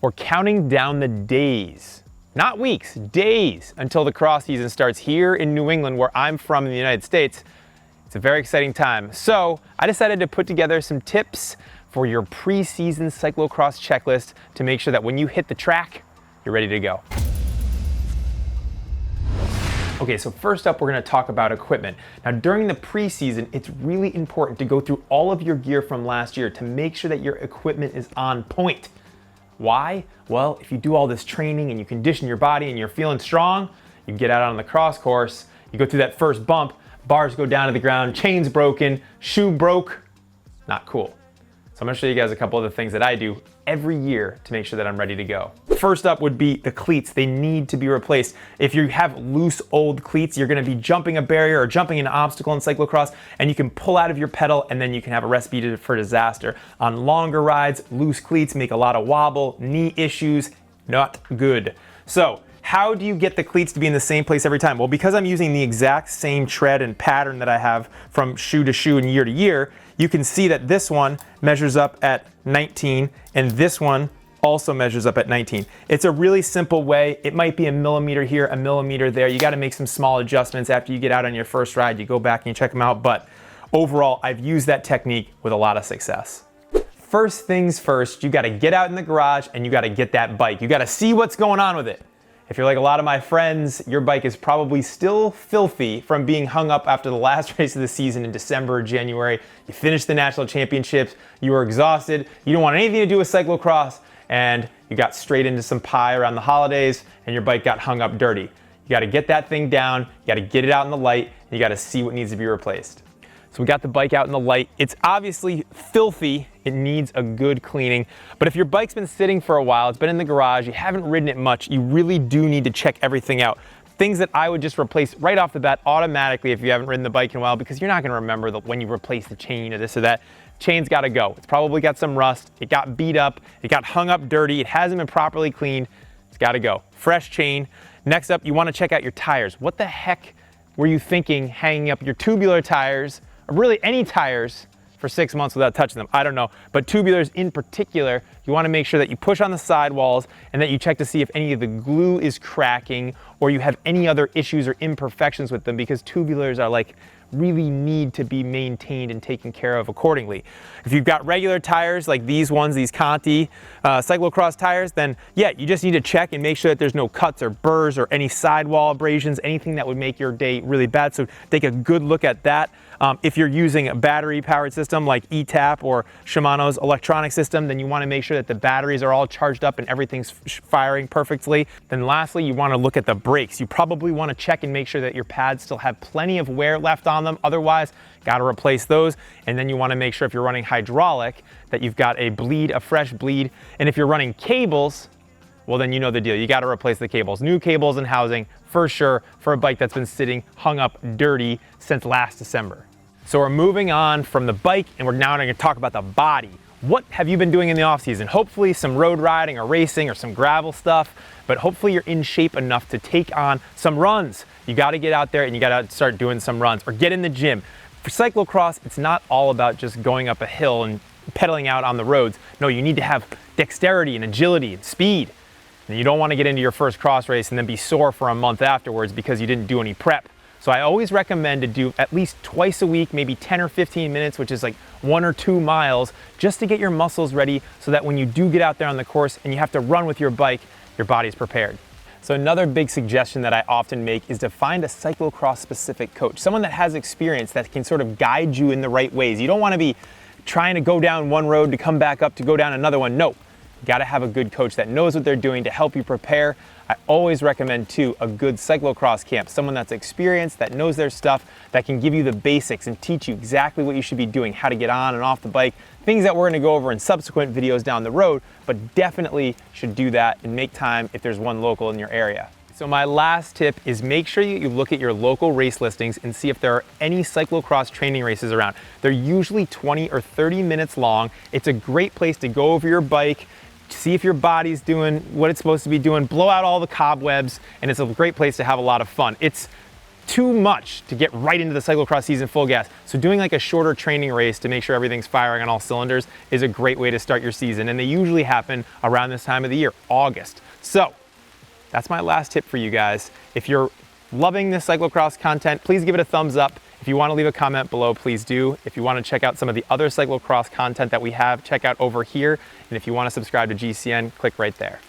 or counting down the days, not weeks, days, until the cross season starts here in New England, where I'm from in the United States. It's a very exciting time. So I decided to put together some tips for your pre-season cyclocross checklist to make sure that when you hit the track, you're ready to go. Okay, so first up, we're gonna talk about equipment. Now, during the preseason, it's really important to go through all of your gear from last year to make sure that your equipment is on point. Why? Well, if you do all this training and you condition your body and you're feeling strong, you get out on the cross course, you go through that first bump, bars go down to the ground, chain's broken, shoe broke, not cool. So I'm gonna show you guys a couple of the things that I do every year to make sure that I'm ready to go. First up would be the cleats. They need to be replaced. If you have loose old cleats, you're gonna be jumping a barrier or jumping an obstacle in cyclocross, and you can pull out of your pedal and then you can have a recipe for disaster. On longer rides, loose cleats make a lot of wobble, knee issues, not good. So how do you get the cleats to be in the same place every time? Well, because I'm using the exact same tread and pattern that I have from shoe to shoe and year to year, you can see that this one measures up at 19 and this one also measures up at 19. It's a really simple way. It might be a millimeter here, a millimeter there. You gotta make some small adjustments after you get out on your first ride. You go back and you check them out, but overall, I've used that technique with a lot of success. First things first, you gotta get out in the garage and you gotta get that bike. You gotta see what's going on with it. If you're like a lot of my friends, your bike is probably still filthy from being hung up after the last race of the season in December or January. You finished the national championships, you were exhausted, you don't want anything to do with cyclocross, and you got straight into some pie around the holidays and your bike got hung up dirty. You gotta get that thing down, you gotta get it out in the light, and you gotta see what needs to be replaced. So we got the bike out in the light. It's obviously filthy. It needs a good cleaning. But if your bike's been sitting for a while, it's been in the garage, you haven't ridden it much, you really do need to check everything out. Things that I would just replace right off the bat automatically if you haven't ridden the bike in a while, because you're not gonna remember when you replace the chain or this or that. Chain's gotta go. It's probably got some rust, it got beat up, it got hung up dirty, it hasn't been properly cleaned. It's gotta go. Fresh chain. Next up, you wanna check out your tires. What the heck were you thinking hanging up your tubular tires, or really any tires, for 6 months without touching them? I don't know, but tubulars in particular, you wanna make sure that you push on the sidewalls and that you check to see if any of the glue is cracking or you have any other issues or imperfections with them, because tubulars are like really need to be maintained and taken care of accordingly. If you've got regular tires like these ones, these Conti cyclocross tires, then yeah, you just need to check and make sure that there's no cuts or burrs or any sidewall abrasions, anything that would make your day really bad. So take a good look at that. If you're using a battery powered system like eTap or Shimano's electronic system, then you want to make sure that the batteries are all charged up and everything's firing perfectly. Then lastly, you want to look at the brakes. You probably want to check and make sure that your pads still have plenty of wear left on them. Otherwise, got to replace those. And then you want to make sure if you're running hydraulic that you've got a bleed, a fresh bleed. And if you're running cables, well, then you know the deal. You got to replace the cables. New cables and housing for sure for a bike that's been sitting hung up dirty since last December. So we're moving on from the bike and we're now going to talk about the body. What have you been doing in the off season? Hopefully some road riding or racing or some gravel stuff, but hopefully you're in shape enough to take on some runs. You got to get out there and you got to start doing some runs or get in the gym. For cyclocross, it's not all about just going up a hill and pedaling out on the roads. No, you need to have dexterity and agility and speed. And you don't want to get into your first cross race and then be sore for a month afterwards because you didn't do any prep. So I always recommend to do at least twice a week, maybe 10 or 15 minutes, which is like 1 or 2 miles, just to get your muscles ready so that when you do get out there on the course and you have to run with your bike, your body's prepared. So another big suggestion that I often make is to find a cyclocross specific coach, someone that has experience that can sort of guide you in the right ways. You don't want to be trying to go down one road to come back up to go down another one. No, you got to have a good coach that knows what they're doing to help you prepare. I always recommend too a good cyclocross camp, someone that's experienced, that knows their stuff, that can give you the basics and teach you exactly what you should be doing, how to get on and off the bike, things that we're going to go over in subsequent videos down the road, but definitely should do that and make time if there's one local in your area. So my last tip is make sure you look at your local race listings and see if there are any cyclocross training races around. They're usually 20 or 30 minutes long. It's a great place to go over your bike, see if your body's doing what it's supposed to be doing, blow out all the cobwebs, and it's a great place to have a lot of fun. It's too much to get right into the cyclocross season full gas. So doing like a shorter training race to make sure everything's firing on all cylinders is a great way to start your season. And they usually happen around this time of the year, August. So that's my last tip for you guys. If you're loving this cyclocross content, please give it a thumbs up. If you want to leave a comment below, please do. If you want to check out some of the other cyclocross content that we have, check out over here. And if you want to subscribe to GCN, click right there.